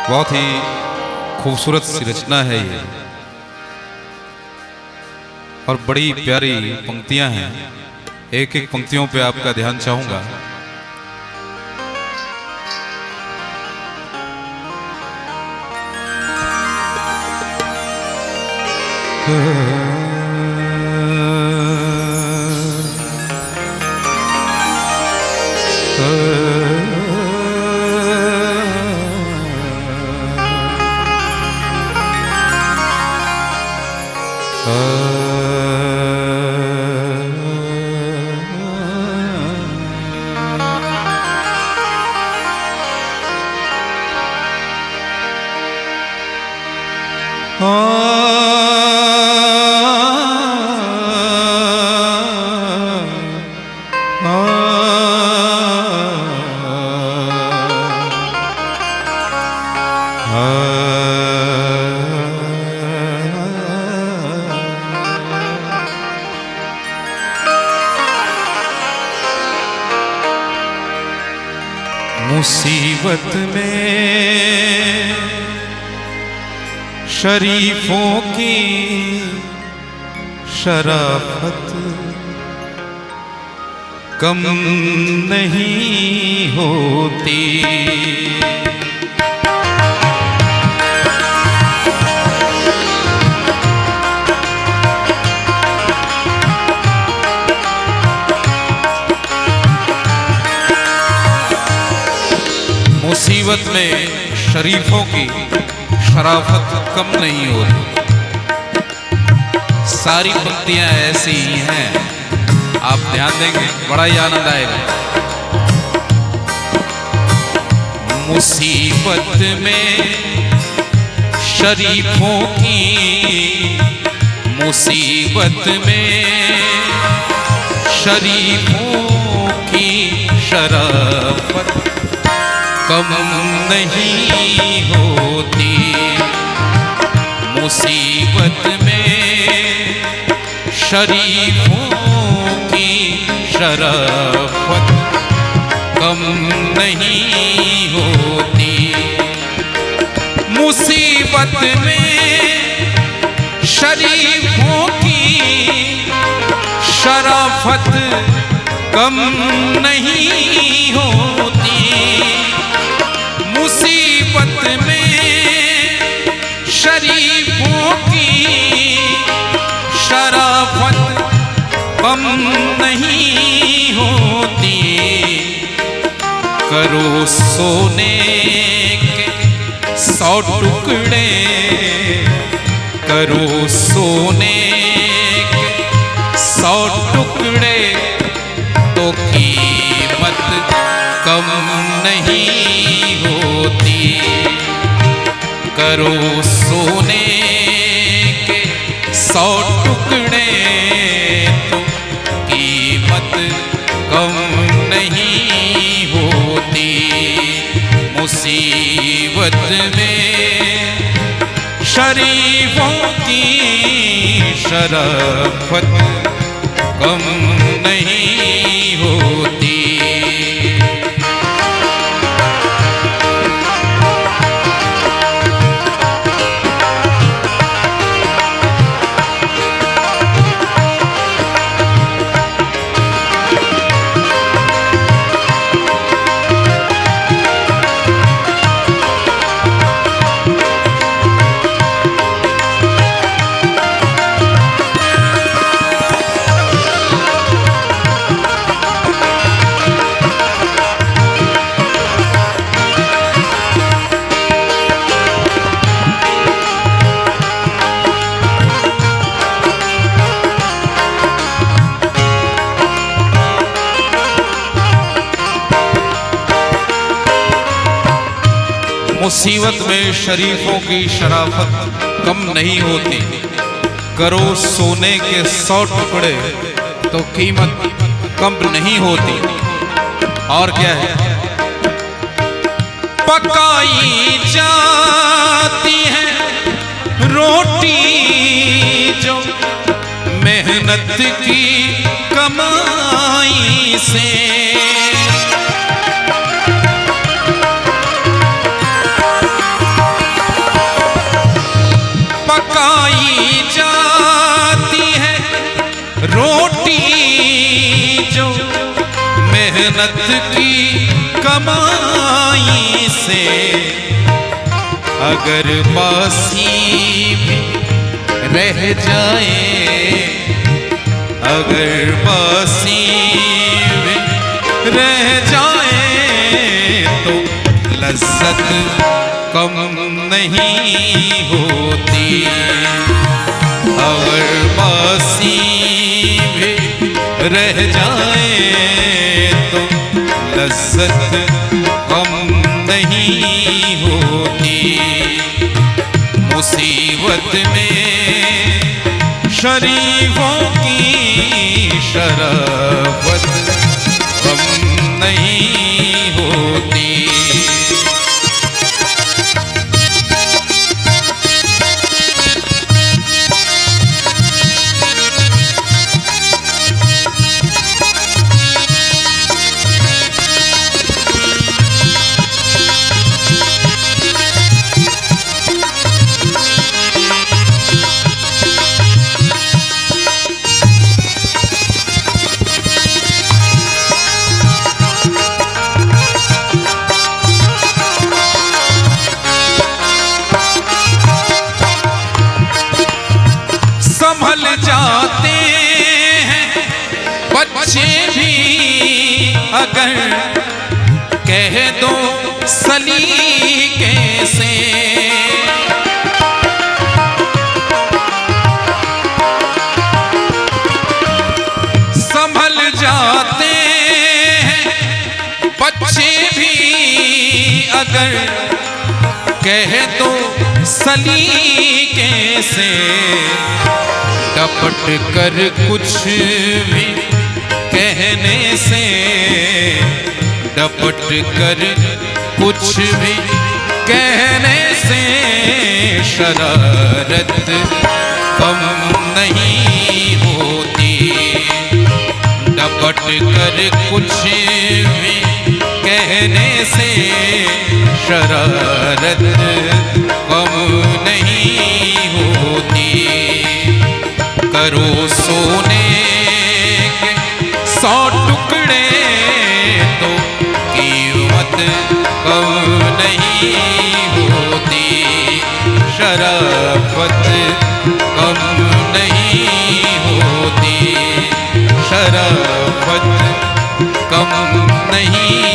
बहुत ही खूबसूरत सी रचना है ये और बड़ी प्यारी पंक्तियां हैं। एक एक पंक्तियों पे आपका ध्यान चाहूंगा। मुसीबत में शरीफों की शराफत कम नहीं होती। मुसीबत में शरीफों की शराफत कम नहीं होती। सारी पंक्तियां ऐसी ही हैं, आप ध्यान देंगे बड़ा ही आनंद आएगा। मुसीबत में शरीफों की, मुसीबत में शरीफों की शराफत कम नहीं होती। मुसीबत में शरीफों की शराफत कम नहीं होती। मुसीबत में शरीफों की शराफत कम नहीं होती। मुसीबत में शरीफों की शराफत कम नहीं होती। करो सोने के 100 टुकड़े, करो सोने के 100 टुकड़े तो कीमत कम नहीं होती। करो सोने के 100 टुकड़े तो कीमत कम नहीं होती। मुसीबत में शरीफों की शराफत कम नहीं होती। मुसीबत में शरीफों की शराफत कम नहीं होती। करो सोने के 100 टुकड़े तो कीमत कम नहीं होती। और क्या है? पकाई जाती है रोटी जो मेहनत की कमाई से। मेहनत की कमाई से अगर बासी भी रह जाए, अगर बासी भी रह जाए तो लज्जत कम नहीं होती। अगर बासी भी रह जाए तो लज्जत कम नहीं होती। मुसीबत में शरीफों की शराफत कम नहीं होती। संभल जाते हैं बच्चे भी अगर कह दो सलीके से। संभल जाते हैं बच्चे भी अगर कह दो सलीके से। डपट कर कुछ भी कहने से, डपट कर कुछ भी कहने से शरारत कम नहीं होती। डपट कर कुछ भी कहने से शरारत कम नहीं होती। करो सोने के 100 टुकड़े तो कीमत कम नहीं होती। शराफत कम नहीं होती। शराफत कम नहीं